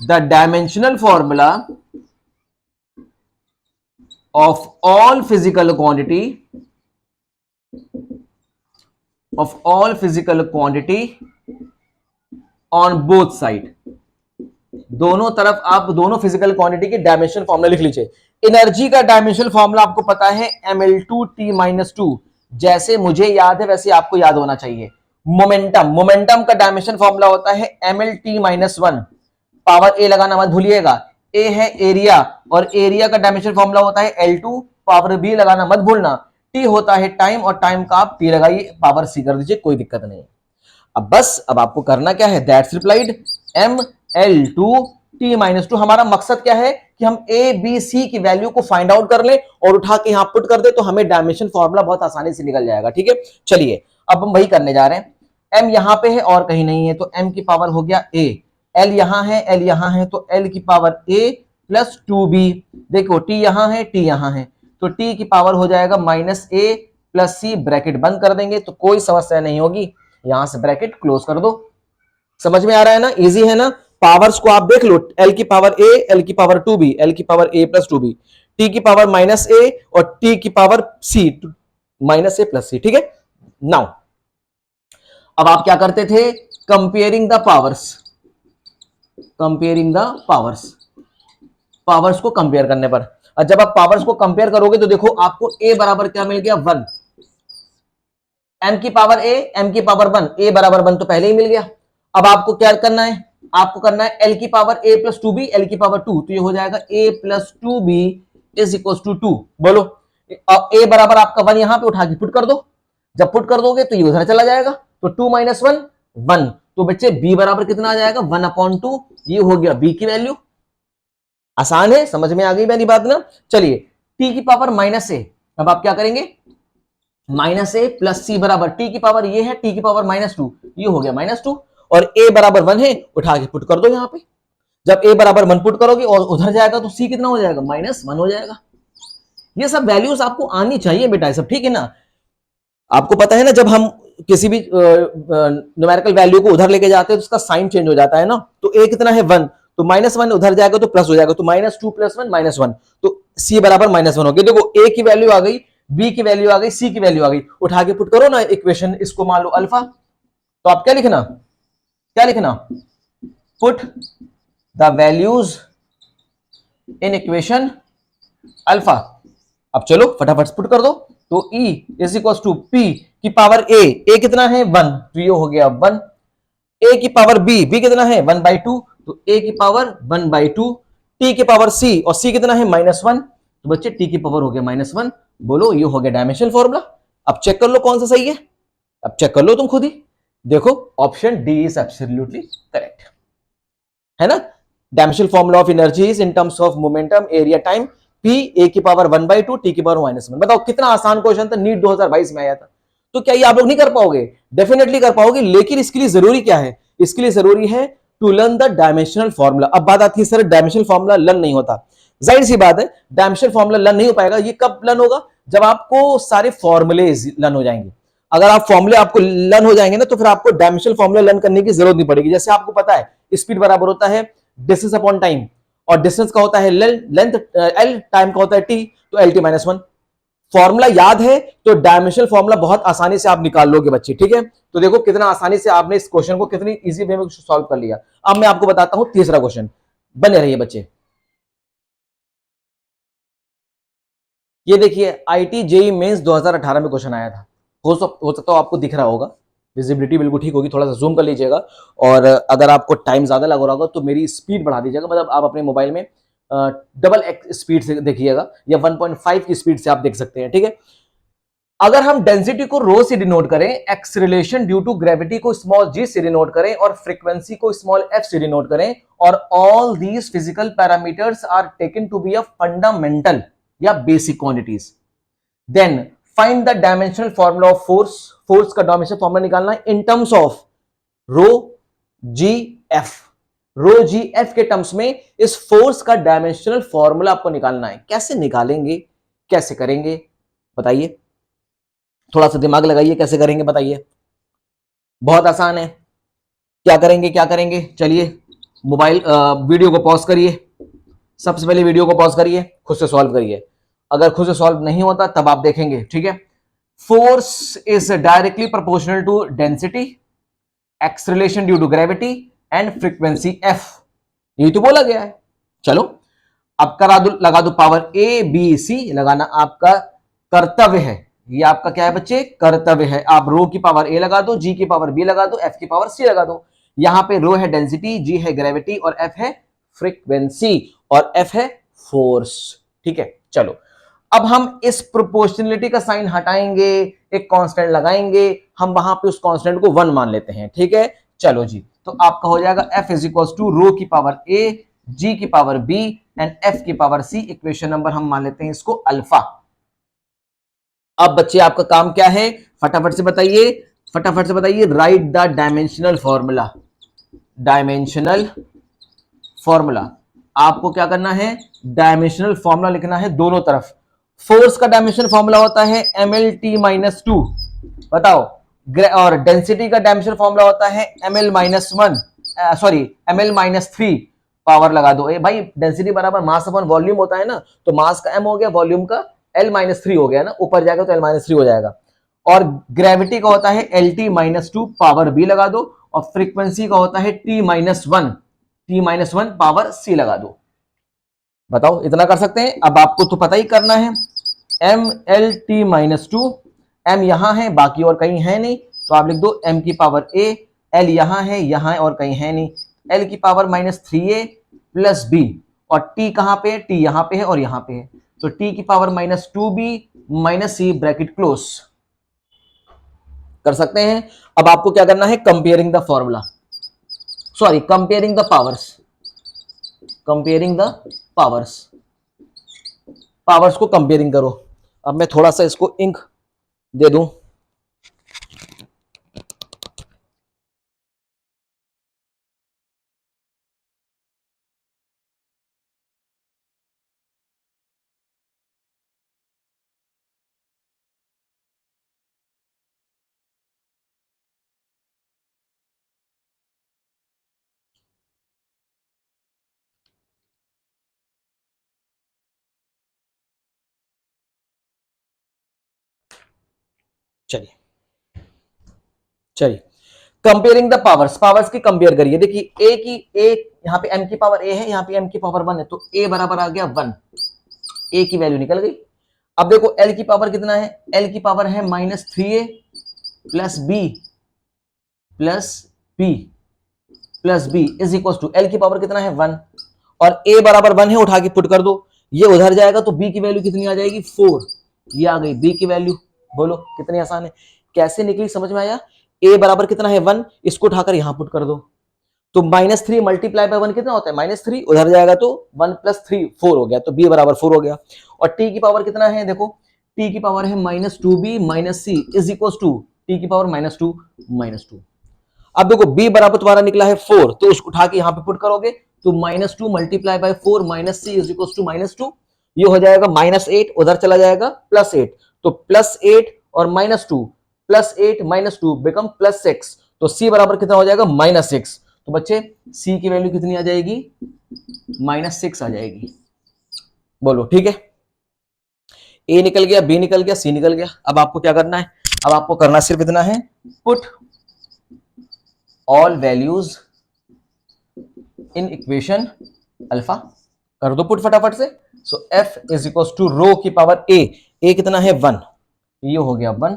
the dimensional formula of all physical quantity on both side. दोनों तरफ आप दोनों फिजिकल क्वांटिटी के डायमेंशनल फॉर्मूला लिख लीजिए। एनर्जी का डायमेंशनल फॉर्मूला आपको पता है mL2T-2, जैसे मुझे याद है वैसे आपको याद होना चाहिए। मोमेंटम का डायमेंशन फॉर्मूला होता है mLT-1, पावर ए लगाना मत भूलिएगा। ए है एरिया, और एरिया का डायमेंशन फॉर्मूला होता है L2, पावर बी लगाना मत भूलना। टी होता है टाइम, और टाइम का आप टी लगाइए, पावर सी कर दीजिए, कोई दिक्कत नहीं। अब बस, अब आपको करना क्या है, दैट्स रिप्लाइड mL2T-2। हमारा मकसद क्या है कि हम ए बी सी की वैल्यू को फाइंड आउट कर लें और उठा के यहां पुट कर दे, तो हमें डायमेंशन फॉर्मूला बहुत आसानी से निकल जाएगा। ठीक है, चलिए अब हम वही करने जा रहे हैं। m यहां पे है और कहीं नहीं है, तो m की पावर हो गया a, l यहां है, l यहां है, तो l की पावर a प्लस 2b। देखो t यहां है, t यहां है, तो t की पावर हो जाएगा minus a plus c। Bracket बंद कर देंगे तो कोई समस्या नहीं होगी, यहां से ब्रैकेट क्लोज कर दो। समझ में आ रहा है ना, इजी है ना। पावर्स को आप देख लो, l की पावर a, l की पावर 2b, l की power a plus 2b, t की पावर माइनस a और t की power c minus a plus c। ठीक है, नाउ अब आप क्या करते थे, कंपेयरिंग द पावर्स को कंपेयर करने पर। और जब आप पावर्स को कंपेयर करोगे तो देखो आपको a बराबर क्या मिल गया, 1। m की पावर a, m की पावर 1, a बराबर 1 तो पहले ही मिल गया। अब आपको क्या करना है, आपको करना है l की power a plus 2b, l की पावर 2, तो ये हो जाएगा a plus 2b is equal to 2। बोलो, a बराबर आपका 1 यहां पे उठा के पुट कर दो। जब पुट कर दोगे तो ये उधर चला जाएगा, तो 2 माइनस 1 1। तो बच्चे b बराबर कितना आ जाएगा, 1/2। ये हो गया b की वैल्यू। आसान है, समझ में आ गई मेरी बात ना। चलिए, t की पावर माइनस a, अब आप क्या करेंगे, माइनस a प्लस c बराबर t की पावर ये है, t की पावर -2, ये हो गया -2, और a बराबर 1 है, उठा के पुट कर दो यहां पे। जब a बराबर 1 पुट करोगे और उधर जाएगा तो c कितना हो जाएगा, -1 हो जाएगा। ये सब वैल्यूज आपको आनी चाहिए बेटा, सब ठीक है ना। आपको पता है ना, जब हम किसी भी न्यूमेरिकल वैल्यू को उधर लेके जाते हैं तो उसका साइन चेंज हो जाता है ना। तो a कितना है, 1, तो -1 उधर जाएगा तो प्लस हो जाएगा, तो -2 + 1 -1, तो c बराबर -1 हो गया। देखो a की वैल्यू आ गई, b की वैल्यू आ गई, c की वैल्यू आ गई, उठा के पुट करो ना इक्वेशन, इसको मान लो अल्फा। तो आप क्या लिखना, put the values in equation alpha. अब चलो फटाफट पुट कर दो, तो E is equal to P की पावर A कितना है, 1, तो ये हो गया 1। A की पावर B कितना है, 1/2, तो A की पावर 1/2। T की पावर C, और C कितना है, -1, तो बच्चे T की पावर हो गया -1। बोलो, ये हो गया डायमेंशनल फॉर्मूला। अब चेक कर लो कौन सा सही है, अब चेक कर लो तुम खुद ही। देखो, option D is absolutely correct, है ना। Dimensional formula of energy is in terms of momentum, area, time. P A की पावर 1/2, T की पावर -1। बताओ कितना आसान क्वेश्चन था, नीट 2022 में आया था। तो क्या ये आप लोग नहीं कर पाओगे, डेफिनेटली कर पाओगे, लेकिन इसके लिए जरूरी क्या है, इसके लिए जरूरी है to learn the dimensional formula. अब बात आती है सर डायमेंशनल फॉर्मूला लर्न नहीं होता, जाहिर सी बात है डायमेंशनल फॉर्मूला लर्न नहीं हो पाएगा। ये कब लर्न होगा, जब आपको सारे फॉर्मूले लर्न हो जाएंगे। अगर आप फॉर्मूले आपको लर्न हो जाएंगे ना, तो फिर आपको डायमेंशनल फॉर्मूला लर्न करने की जरूरत नहीं पड़ेगी। जैसे आपको पता है स्पीड बराबर होता है डिस्टेंस अपॉन टाइम, और डिस्टेंस का होता है लेंथ, एल टाइम का होता है टी, तो LT-1। फॉर्मूला याद है तो डायमेंशनल फॉर्मूला बहुत आसानी से आप निकाल लोगे बच्चे, ठीक है। तो देखो कितना आसानी से आपने इस क्वेश्चन को कितनी इजी वे में सॉल्व कर लिया। अब मैं आपको बताता हूं तीसरा क्वेश्चन, बने रहिए बच्चे। ये देखिए आईटी जेई मेंस 2018 में क्वेश्चन आया था, हो सकता हो आपको दिख रहा होगा, विजिबिलिटी बिल्कुल ठीक होगी, थोड़ा सा जूम कर लीजिएगा। और अगर आपको टाइम ज्यादा लग रहा होगा तो मेरी स्पीड बढ़ा दीजिएगा, मतलब आप अपने मोबाइल में डबल स्पीड से देखिएगा या 1.5 की स्पीड से आप देख सकते हैं, ठीक है। अगर हम डेंसिटी को रो से डिनोट करें, एक्सेलरेशन ड्यू टू ग्रेविटी को स्मॉल जी से डिनोट करें और फ्रीक्वेंसी को स्मॉल एफ से डिनोट करें, और all these physical parameters are taken to be a fundamental या basic quantities, then find the dimensional formula of force. Force का डायमेंशनल फॉर्मूला निकालना है in terms of rho G F. Rho G F के terms में इस force का dimensional formula आपको निकालना है। कैसे निकालेंगे, कैसे करेंगे बताइए, थोड़ा सा दिमाग लगाइए, कैसे करेंगे बताइए। बहुत आसान है। क्या करेंगे, क्या करेंगे, चलिए मोबाइल वीडियो को पॉज करिए, सबसे पहले वीडियो को पॉज करिए, खुद से सॉल्व करिए। अगर खुद से सॉल्व नहीं होता तब आप देखेंगे, ठीक है। Force is directly proportional to density, acceleration due to gravity and frequency F, यही तो बोला गया है। चलो अब लगा दो पावर ए बी सी, लगाना आपका कर्तव्य है। ये आपका क्या है बच्चे, कर्तव्य है। आप रो की पावर ए लगा दो, जी की पावर बी लगा दो, एफ की पावर सी लगा दो। यहां पे रो है डेंसिटी, जी है ग्रेविटी और एफ है फ्रीक्वेंसी और एफ है फोर्स, ठीक है। चलो अब हम इस प्रोपोर्शनलिटी का साइन हटाएंगे, एक कांस्टेंट लगाएंगे, हम वहां पे उस कांस्टेंट को 1 मान लेते हैं, ठीक है। चलो जी, तो आपका हो जाएगा एफ इज इक्वल टू रो की पावर ए, जी की पावर बी एंड एफ की पावर सी। इक्वेशन नंबर हम मान लेते हैं इसको अल्फा। अब बच्चे आपका काम क्या है, फटाफट से बताइए, फटाफट से बताइए, right the dimensional formula. Dimensional formula आपको क्या करना है, डायमेंशनल फॉर्मूला लिखना है दोनों तरफ। फोर्स का डायमेंशनल फॉर्मूला होता है mlt-2, बताओ। और डेंसिटी का डायमेंशनल फॉर्मूला होता है ml-1, सॉरी ml-3। पावर लगा दो, ए भाई डेंसिटी बराबर मास अपॉन वॉल्यूम होता है ना, तो मास का m हो गया, वॉल्यूम का L-3 हो गया ना, ऊपर जाएगा तो L-3 हो जाएगा। और ग्रेविटी का होता है LT-2, पावर B लगा दो, और फ्रीक्वेंसी का होता है T-1 पावर C लगा दो। बताओ इतना कर सकते हैं। अब आपको तो पता ही करना है, MLT-2, M यहां है बाकी और कहीं है नहीं, तो आप लिख दो M की पावर A, L यहां है और कहीं है नहीं, L की पावर -3A प्लस B, और T कहां पे है, T यहां पे है और यहां पे है, तो T की power -2B minus C bracket close कर सकते हैं। अब आपको क्या करना है, comparing the formula, sorry comparing the powers, comparing the powers, powers को कंपेयरिंग करो। अब मैं थोड़ा सा इसको इंक दे दूं, चलिए चलिए कंपेयरिंग द पावर्स, पावर्स की कंपेयर करिए। देखिए ए यहां पे m की पावर a है, यहां पे m की पावर 1 है, तो a बराबर आ गया 1, a की वैल्यू निकल गई। अब देखो l की पावर कितना है, l की पावर है -3a plus b plus b plus b is equal to l की पावर कितना है 1, और a बराबर 1 है, उठा के पुट कर दो, ये उधर जाएगा तो b की वैल्यू कितनी आ जाएगी 4, ये आ गई b की वैल्यू। बोलो कितनी आसान है, कैसे निकली समझ में आया। a बराबर कितना है 1, इसको उठाकर यहां पुट कर दो, तो -3 मल्टीप्लाई बाय 1 कितना होता है -3, उधर जाएगा तो 1 + 3 4 हो गया, तो b बराबर 4 हो गया। और t की पावर कितना है, देखो t की पावर है -2b - c is equal to t की पावर -2 अब देखो b बराबर तुम्हारा निकला है 4, तो उसको उठा के यहां पे पुट करोगे तो -2 multiply by 4 - c is equal to -2, ये हो जाएगा -8, उधर चला जाएगा +8, तो +8 और -2 +8 -2 बिकम +6, तो c बराबर कितना हो जाएगा -6। तो बच्चे c की वैल्यू कितनी आ जाएगी, -6 आ जाएगी। बोलो ठीक है। ए निकल गया, बी निकल गया, सी निकल गया। अब आपको क्या करना है, अब आपको करना सिर्फ इतना है, put all values in equation alpha, कर दो पुट फटाफट से। सो एफ इज इक्वल टू रो की पावर ए कितना है 1, ये हो गया 1,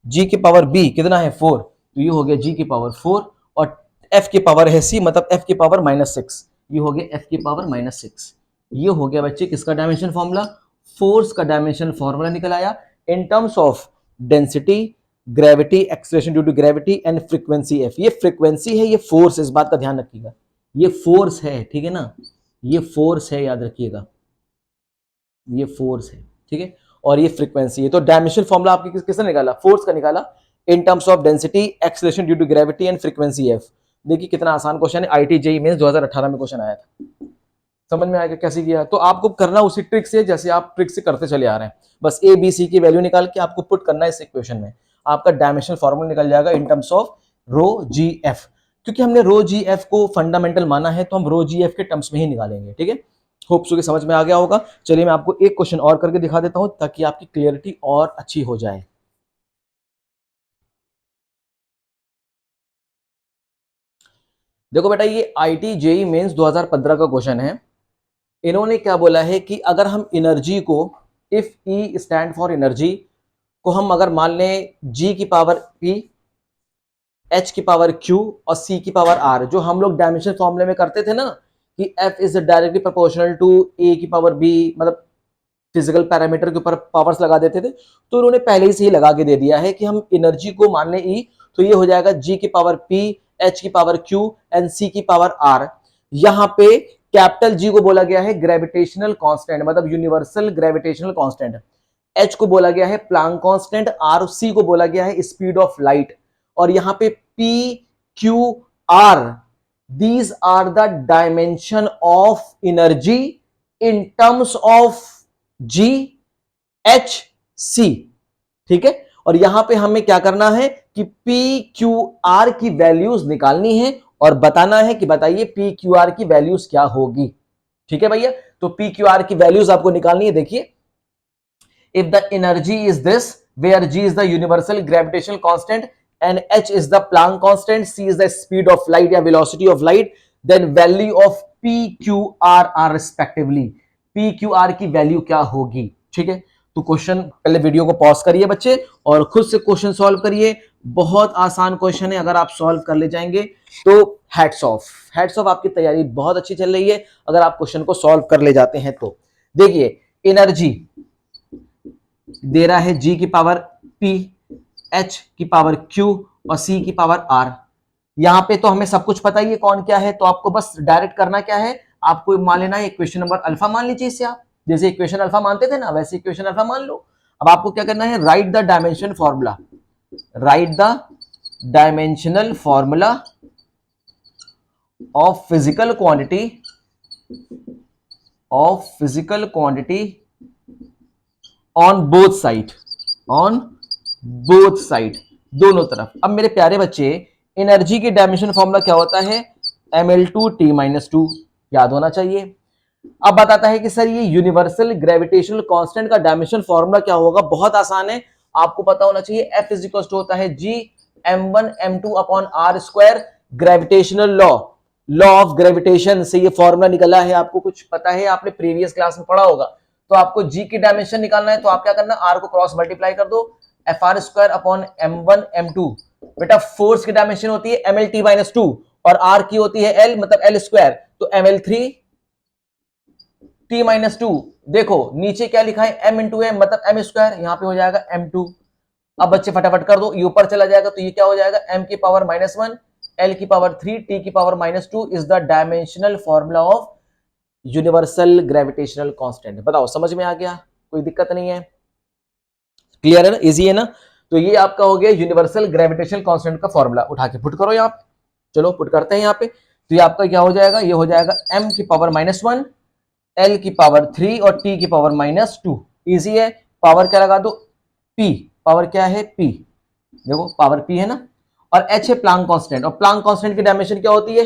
जी की पावर बी कितना है 4, तो ये हो गया जी की पावर 4, और एफ की पावर है सी, मतलब एफ की पावर -6, ये हो गया एफ की पावर -6। ये हो गया बच्चे किसका डायमेंशन फॉर्मूला, फोर्स का डायमेंशन फॉर्मूला निकल आया in terms of density, gravity, acceleration due to gravity and frequency F. ये फ्रीक्वेंसी है, ये फोर्स, इस बात का ध्यान रखिएगा, ये फोर्स है, ठीक है ना, ये फोर्स है, याद रखिएगा, ये फोर्स है, ठीक है, और ये फ्रीक्वेंसी है। तो डायमेंशन फॉर्मूला आपकी किसने निकाला, फोर्स का निकाला in terms of density, acceleration due to gravity and frequency F. देखिए कितना आसान क्वेश्चन है, आईटी जेईई मेंस 2018 में क्वेश्चन आया था। समझ में आएगा कैसे किया, तो आपको करना उसी ट्रिक से जैसे आप ट्रिक से करते चले आ रहे हैं, बस ए बी सी की वैल्यू निकाल के आपको पुट करना है इस इक्वेशन में, आपका डायमेंशन फॉर्मूला निकल जाएगा in terms of rho G F. क्योंकि हमने रो जी एफ को फंडामेंटल माना है, तो हम रो जी एफ के टर्म्स में ही निकालेंगे, ठीक है। होप सो कि समझ में आ गया होगा। चलिए मैं आपको एक क्वेश्चन और करके दिखा देता हूं ताकि आपकी क्लियरिटी और अच्छी हो जाए। देखो बेटा, ये आईटी जेईई मेंस 2015 का क्वेश्चन है। इन्होंने क्या बोला है कि अगर हम एनर्जी को, if E stand for energy को हम अगर मान लें जी की पावर पी, एच की पावर क्यू और सी की पावर आर, जो हम लोग डायमेंशन फॉर्मूले में करते थे ना कि F is directly proportional to a की पावर बी, मतलब फिजिकल पैरामीटर के ऊपर पावर्स लगा देते थे, तो उन्होंने पहले ही से ही लगा के दे दिया है कि हम एनर्जी को मान लें ई, तो ये हो जाएगा जी की पावर पी, एच की पावर क्यू एंड सी की पावर आर। यहां पे कैपिटल जी को बोला गया है ग्रेविटेशनल कांस्टेंट, मतलब यूनिवर्सल ग्रेविटेशनल कांस्टेंट, एच को बोला गया है प्लैंक कांस्टेंट, आर सी को बोला गया है स्पीड ऑफ लाइट, और यहां पे P Q R, these are the dimension of energy in terms of G H C, ठीक है। और यहां पे हमें क्या करना है कि पी क्यू आर की वैल्यूज निकालनी है और बताना है कि बताइए पी क्यू आर की वैल्यूज क्या होगी, ठीक है भैया। तो पी क्यू आर की वैल्यूज आपको निकालनी है। देखिए, if the energy is this, where g is the universal gravitational constant and h is the Planck constant, c is the speed of light या velocity of light, then value of p q r are respectively, p q r की value क्या होगी, ठीक है। तो question पहले video को pause करिए बच्चे और खुद से क्वेश्चन सॉल्व करिए, बहुत आसान क्वेश्चन है, अगर आप सॉल्व कर ले जाएंगे तो हैट्स ऑफ, हैट्स ऑफ, आपकी तैयारी बहुत अच्छी चल रही है अगर आप क्वेश्चन को सॉल्व कर ले जाते हैं तो। देखिए, एनर्जी दे रहा है जी की पावर पी, एच की पावर क्यू और सी की पावर आर। यहां पे तो हमें सब कुछ पता ही है कौन क्या है, तो आपको बस डायरेक्ट करना क्या है, आपको मान लेना है इक्वेशन नंबर अल्फा मान लीजिए इसे, आप जैसे इक्वेशन अल्फा मानते थे ना वैसे इक्वेशन अल्फा मान लो। अब आपको क्या करना है, right the dimension formula, right the dimensional formula of physical quantity, of physical quantity on both side, on both side, दोनों तरफ। अब मेरे प्यारे बच्चे, एनर्जी की डायमेंशन फॉर्मूला क्या होता है, ml2t-2, याद होना चाहिए। अब बताता है कि सर ये यूनिवर्सल ग्रेविटेशनल कांस्टेंट का डायमेंशन फॉर्मूला क्या होगा, बहुत आसान है, आपको पता होना चाहिए। F इज इक्वल टू होता है g m1 m2 upon r square, gravitational law, law of gravitation से ये फॉर्मूला निकला है, आपको कुछ पता है, आपने प्रीवियस क्लास में पढ़ा होगा। तो आपको g की डायमेंशन निकालना है, तो आप क्या करना, r को क्रॉस मल्टीप्लाई कर दो, fr square upon m1 m2। बेटा फोर्स की डायमेंशन होती है mlt-2 और r की होती है l, मतलब l स्क्वायर, तो ml3t-2। देखो नीचे क्या लिखा है, m इंटू एम मतलब m स्क्वायर, यहां पे हो जाएगा m2। अब बच्चे फटाफट कर दो, ये ऊपर चला जाएगा तो ये क्या हो जाएगा, m की पावर -1, l की पावर 3, t की power -2 is the dimensional formula of universal gravitational constant. बताओ समझ में आ गया, कोई दिक्कत नहीं है, क्लियर है ना, इजी है ना। तो ये आपका हो गया यूनिवर्सल ग्रेविटेशनल कांस्टेंट का फॉर्मूला, उठा के पुट करो यहाँ पे, चलो पुट करते हैं यहाँ पे। तो ये आपका क्या हो जाएगा, ये हो जाएगा m की पावर -1, l की पावर 3 और t की पावर -2, इजी है। पावर क्या लगा दो, p, पावर क्या है p, देखो पावर p है ना, और h है प्लैंक कांस्टेंट, और प्लैंक कांस्टेंट की डायमेंशन क्या होती है।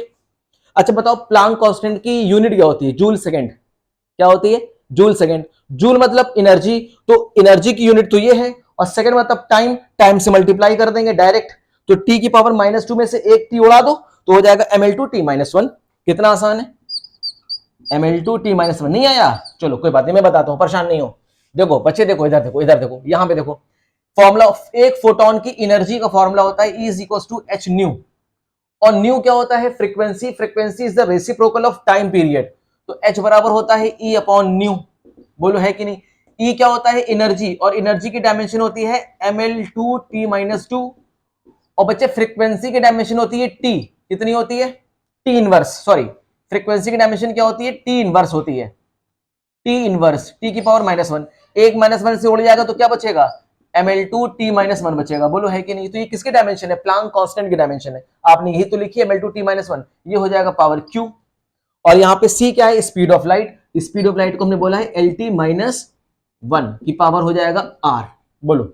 अच्छा बताओ, प्लैंक कांस्टेंट की यूनिट क्या होती है, जूल सेकंड, क्या होती है, जूल सेकंड। जूल मतलब एनर्जी, तो एनर्जी की यूनिट तो ये है, और सेकंड मतलब टाइम, टाइम से मल्टीप्लाई कर देंगे डायरेक्ट। तो टी की पावर -2 में से एक टी उड़ा दो तो हो जाएगा ml2t-1। कितना आसान है, ml2t-1। नहीं आया, चलो कोई बात नहीं, मैं बताता हूं, परेशान नहीं हो। देखो बच्चे, देखो इधर देखो, इधर देखो, यहां पे देखो, फॉर्मूला एक फोटोन की एनर्जी का फॉर्मूला होता है E = h न्यू, और न्यू क्या होता है, frequency, frequency is the reciprocal of time period, तो h बराबर होता है E/न्यू। बोलो है कि नहीं। E क्या होता है, एनर्जी, और एनर्जी की डायमेंशन होती है ml2t-2, और बच्चे फ्रीक्वेंसी की डायमेंशन होती है t, कितनी होती है, t इनवर्स, सॉरी, फ्रीक्वेंसी की डायमेंशन क्या होती है, t इनवर्स होती है, t इनवर्स, t की पावर -1, एक -1 से उड़ जाएगा तो क्या बचेगा, ml2t-1 बचेगा। बोलो है कि नहीं। तो ये किसके डायमेंशन है, प्लांक कांस्टेंट की डायमेंशन है, आपने यही तो लिखी है ml2t-1, ये हो जाएगा पावर q। और यहाँ पे c क्या है, speed of light, speed of light को हमने बोला है LT-1 की पावर हो जाएगा r। बोलो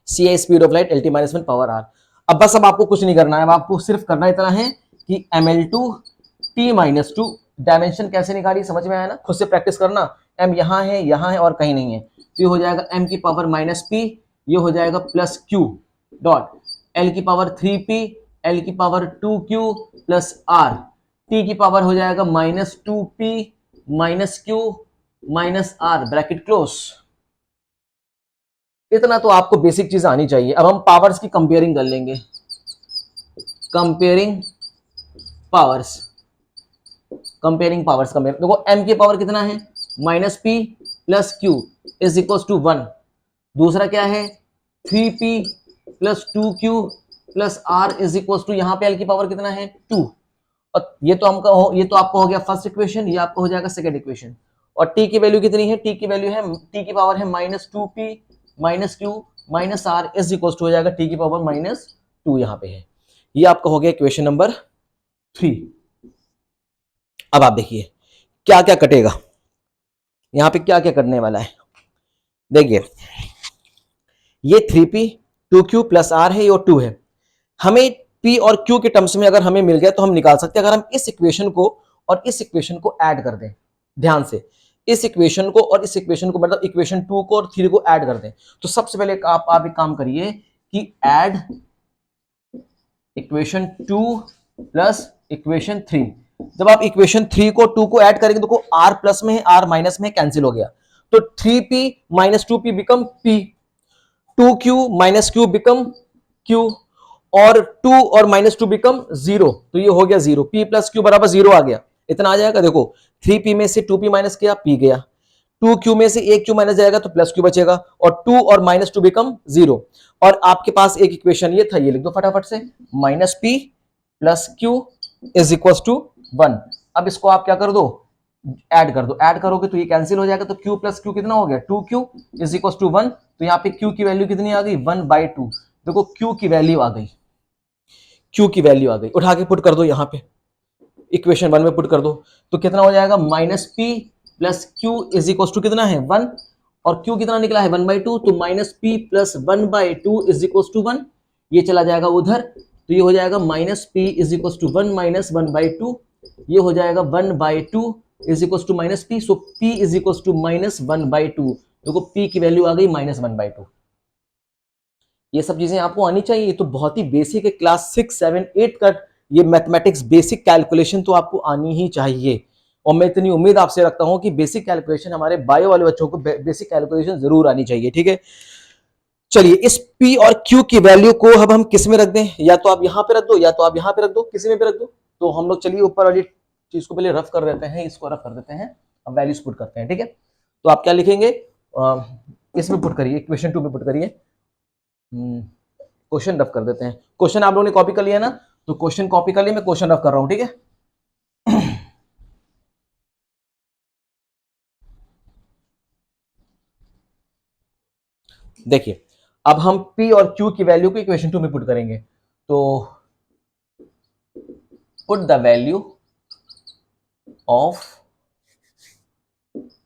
c है speed of light, LT-1 power r। अब बस, अब आपको कुछ नहीं करना है, अब आपको सिर्फ करना इतना है कि ml2t-2 डायमेंशन कैसे निकाली, समझ में आया ना, खुद से प्रैक्टिस करना। m यहां है और कहीं नहीं है, तो ये हो जाएगा m की पावर -p, ये हो जाएगा +q डॉट l की पावर 3p, l की power 2q plus r, t की पावर हो जाएगा -2p -q -r, bracket close. इतना तो आपको बेसिक चीज आनी चाहिए। अब हम पावर्स की कंपेयरिंग कर लेंगे, comparing powers, comparing powers, compare, देखो m की पावर कितना है, -p + q = 1। दूसरा क्या है, 3p + 2q + r = यहाँ पे l की पावर कितना है, 2। और ये तो ये तो आपका हो गया फर्स्ट इक्वेशन, ये आपका हो जाएगा सेकंड इक्वेशन। और t की वैल्यू कितनी है, t की वैल्यू है, t की पावर है -2p -q -r हो जाएगा t की पावर -2, यहाँ पे है। ये आपका हो गया इक्वेशन नंबर 3। अब आप देखिए क्या क्या कटेगा, यहां पे क्या क्या कटने वाला है। देखिए ये 3p 2q + r है, ये 2 है। हमें p और q के टर्म्स में अगर हमें मिल गया तो हम निकाल सकते हैं, अगर हम इस इक्वेशन को और इस इक्वेशन को ऐड कर दें, ध्यान से, इस इक्वेशन को और इस इक्वेशन को, मतलब इक्वेशन 2 को और 3 को ऐड कर दें, तो सबसे पहले आप एक काम करिए कि ऐड इक्वेशन 2 प्लस इक्वेशन 3। जब आप इक्वेशन 3 को 2 को ऐड करेंगे, देखो r प्लस में है, r माइनस में कैंसिल हो गया, तो 3p - 2p become p, 2q - q become q, और 2 और -2 बिकम 0, तो ये हो गया 0, p + q बराबर 0 आ गया। इतना आ जाएगा, देखो 3p में से 2p माइनस किया, p गया, 2q में से एक q माइनस जाएगा तो +q बचेगा, और 2 और -2 बिकम 0। और आपके पास एक इक्वेशन ये था, ये लिख दो फटाफट से, -p + q = 1। अब इसको आप क्या कर दो, ऐड कर दो, ऐड करोगे तो ये कैंसिल हो जाएगा, तो q + q कितना हो गया, 2q = 1। तो यहाँ पे q की वैल्यू कितनी आ गई, 1/2। देखो q की वैल्यू आ गई, q की वैल्यू आ गई, उठा के पुट कर दो यहाँ पे, इक्वेशन 1 में पुट कर दो, तो कितना हो जाएगा, -p + q = कितना है, 1, और q कितना निकला है, 1/2, तो -p + 1/2 = 1, ये चला जाएगा उधर, तो ये हो जाएगा -p = 1 - 1/2, ये हो जाएगा 1/2 = -p, सो p = -1/2। देखो p की वैल्यू आ गई -1/2। ये सब चीजें आपको आनी चाहिए, ये तो बहुत ही बेसिक है, क्लास 6, 7, 8 का ये मैथमेटिक्स बेसिक कैलकुलेशन तो आपको आनी ही चाहिए। और मैं इतनी उम्मीद आपसे रखता हूं कि बेसिक कैलकुलेशन हमारे बायो वाले बच्चों को बेसिक कैलकुलेशन जरूर आनी चाहिए, ठीक है। चलिए इस p और q की वैल्यू को अब हम किस में रख दें, या तो आप यहां पे रख दो या तो आप यहां पे रख दो, किसी में भी रख दो। तो हम लोग चलिए ऊपर वाली चीज को पहले रफ कर देते हैं, इसको रफ कर देते हैं, अब वैल्यूज पुट करते हैं, ठीक है। तो आप क्या लिखेंगे, इसमें पुट करिए, इक्वेशन 2 में पुट करिए, क्वेश्चन रफ कर देते हैं। क्वेश्चन आप लोगों ने कॉपी कर लिया ना, तो क्वेश्चन कॉपी कर लिया, मैं क्वेश्चन रफ कर रहा हूं, ठीक है। देखिए अब हम p और q की वैल्यू को इक्वेशन 2 में पुट करेंगे, तो put the value of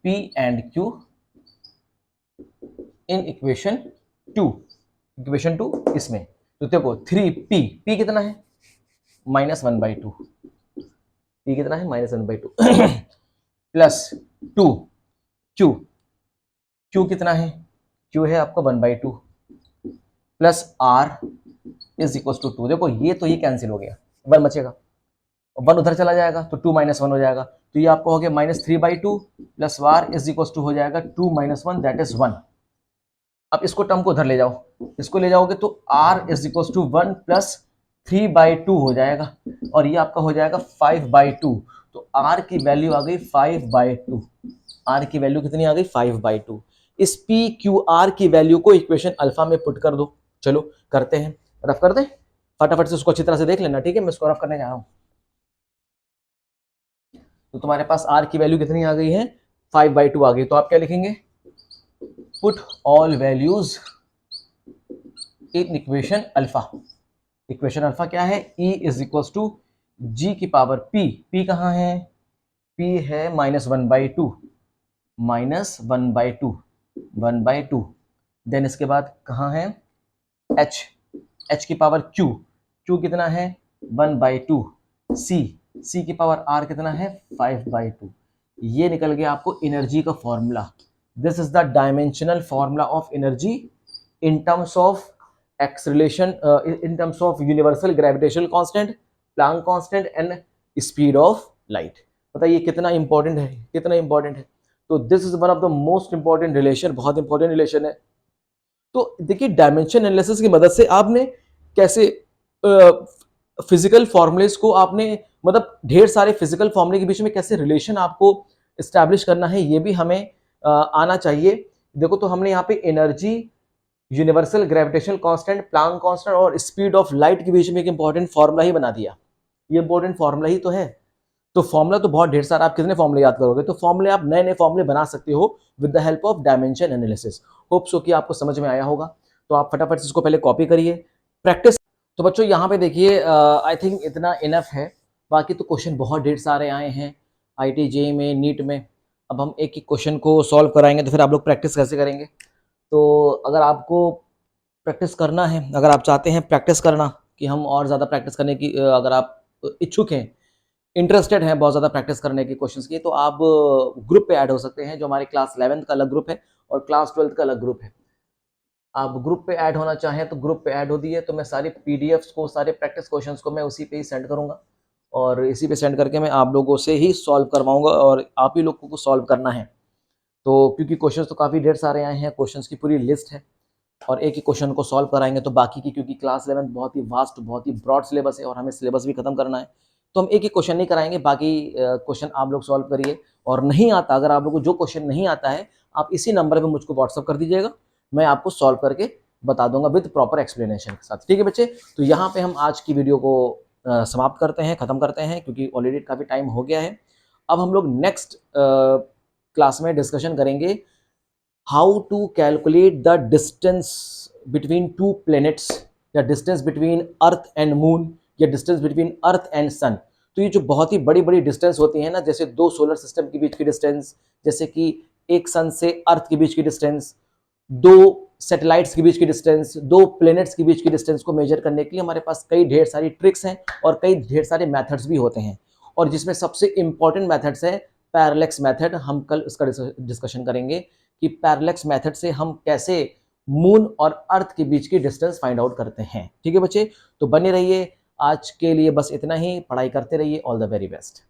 p and q in equation 2, equation 2 इसमें, तो देखो 3p, p कितना है, -1/2, p कितना है, -1/2 प्लस 2, क्यू, क्यू कितना है, क्यू है आपका 1/2 plus R is equal to 2। देखो ये तो ये कैंसिल हो गया, 1 बचेगा, 1 उधर चला जाएगा तो 2 - 1 हो जाएगा, तो ये आपको हो गया -3/2 plus R is equal to हो जाएगा 2 - 1 दैट इज 1। अब इसको टर्म को उधर ले जाओ, इसको ले जाओगे तो r is equal to 1 plus 3/2 हो जाएगा और ये आपका हो जाएगा 5/2। तो r की वैल्यू आ गई 5/2। r की वैल्यू कितनी आ गई 5/2। इस p q r की वैल्यू को इक्वेशन अल्फा में पुट कर दो। चलो करते हैं, रफ कर दे फटाफट से, उसको अच्छी तरह से देख लेना, ठीक है। मैं इसको रफ करने जा रहा हूं। तो तुम्हारे पास r की वैल्यू कितनी आ गई है 5/2 आ गई, तो आप क्या लिखेंगे, put all values in equation alpha. Equation alpha क्या है, E इज इक्वल टू जी की पावर P। P कहाँ है, P है -1/2, -1/2, 1/2। देन इसके बाद कहाँ है H, H की पावर Q, Q कितना है 1/2, C की पावर R कितना है 5/2। ये निकल गया आपको एनर्जी का formula. This is the dimensional formula of energy in terms of acceleration, in terms of universal gravitational constant, Planck constant and speed of light। बताइए कितना इंपॉर्टेंट है, कितना इंपॉर्टेंट है। तो this is one of the most important relation, बहुत important relation है। तो देखिए डायमेंशन एनालिसिस की मदद से आपने कैसे फिजिकल फॉर्मूलेस को आपने, मतलब ढेर सारे फिजिकल फॉर्मूले के बीच में कैसे रिलेशन आपको इस्टेब्लिश करना है, ये भी हमें आना चाहिए। देखो तो हमने यहाँ पे energy, universal gravitational constant, Planck constant और स्पीड ऑफ लाइट के बीच में एक इंपॉर्टेंट फॉर्मूला ही बना दिया। ये इंपॉर्टेंट फॉर्मूला ही तो है। तो फॉर्मूला तो बहुत ढेर सारा, आप कितने फॉर्मूले याद करोगे, तो फॉर्मूले आप नए नए फॉर्मूले बना सकते हो with the help of dimension analysis. Hope so कि आपको समझ में आया होगा। तो आप फटाफट से इसको पहले कॉपी करिए, प्रैक्टिस। तो बच्चों यहाँ पे देखिए आई थिंक इतना इनफ है। बाकी तो क्वेश्चन बहुत ढेर सारे आए हैं IIT JEE में, नीट में। अब हम एक एक क्वेश्चन को सॉल्व कराएंगे, तो फिर आप लोग प्रैक्टिस कैसे करेंगे। तो अगर आपको प्रैक्टिस करना है, अगर आप चाहते हैं प्रैक्टिस करना कि हम और ज़्यादा प्रैक्टिस करने की, अगर आप इच्छुक हैं, इंटरेस्टेड हैं बहुत ज़्यादा प्रैक्टिस करने की क्वेश्चंस की, तो आप ग्रुप पे ऐड हो सकते हैं। जो हमारे क्लास 11th का अलग ग्रुप है और क्लास 12th का अलग ग्रुप है। आप ग्रुप पे ऐड होना चाहें तो ग्रुप पे ऐड हो दिए, तो मैं सारी PDFs को, सारे प्रैक्टिस क्वेश्चंस को मैं उसी पे ही सेंड करूँगा और इसी पे सेंड करके मैं आप लोगों से ही सॉल्व करवाऊँगा और आप ही लोगों को सॉल्व करना है। तो क्योंकि क्वेश्चंस तो काफ़ी ढेर सारे आए हैं, क्वेश्चंस की पूरी लिस्ट है और एक ही क्वेश्चन को सॉल्व कराएंगे तो बाकी की, क्योंकि क्लास 11 बहुत ही वास्ट, बहुत ही ब्रॉड सिलेबस है और हमें सिलेबस भी खत्म करना है, तो हम एक ही क्वेश्चन नहीं कराएंगे, बाकी क्वेश्चन आप लोग सॉल्व करिए। और नहीं आता, अगर आप लोग को जो क्वेश्चन नहीं आता है, आप इसी नंबर पे मुझको व्हाट्सअप कर दीजिएगा, मैं आपको सॉल्व करके बता दूंगा विद प्रॉपर एक्सप्लेनेशन के साथ। ठीक है बच्चे, तो यहाँ पे हम आज की वीडियो को समाप्त करते हैं, खत्म करते हैं, क्योंकि ऑलरेडी काफ़ी टाइम हो गया है। अब हम लोग नेक्स्ट क्लास में डिस्कशन करेंगे how to calculate the distance between two planets, या distance between earth and moon, या distance between earth and sun. तो ये जो बहुत ही बड़ी बड़ी डिस्टेंस होती है ना, जैसे 2 सोलर सिस्टम के बीच की डिस्टेंस, जैसे कि एक सन से अर्थ के बीच की डिस्टेंस, 2 सैटेलाइट्स के बीच की डिस्टेंस, 2 प्लैनेट्स के बीच की डिस्टेंस को मेजर करने के लिए हमारे पास कई ढेर सारी ट्रिक्स हैं और कई ढेर सारे मेथड्स भी होते हैं। और जिसमें सबसे इंपॉर्टेंट मेथड्स है पैरेलैक्स मेथड। हम कल इसका डिस्कशन करेंगे कि पैरेलैक्स मेथड से हम कैसे मून और अर्थ के बीच की डिस्टेंस फाइंड आउट करते हैं। ठीक है बच्चे, तो बने रहिए। आज के लिए बस इतना ही, पढ़ाई करते रहिए। All the very best.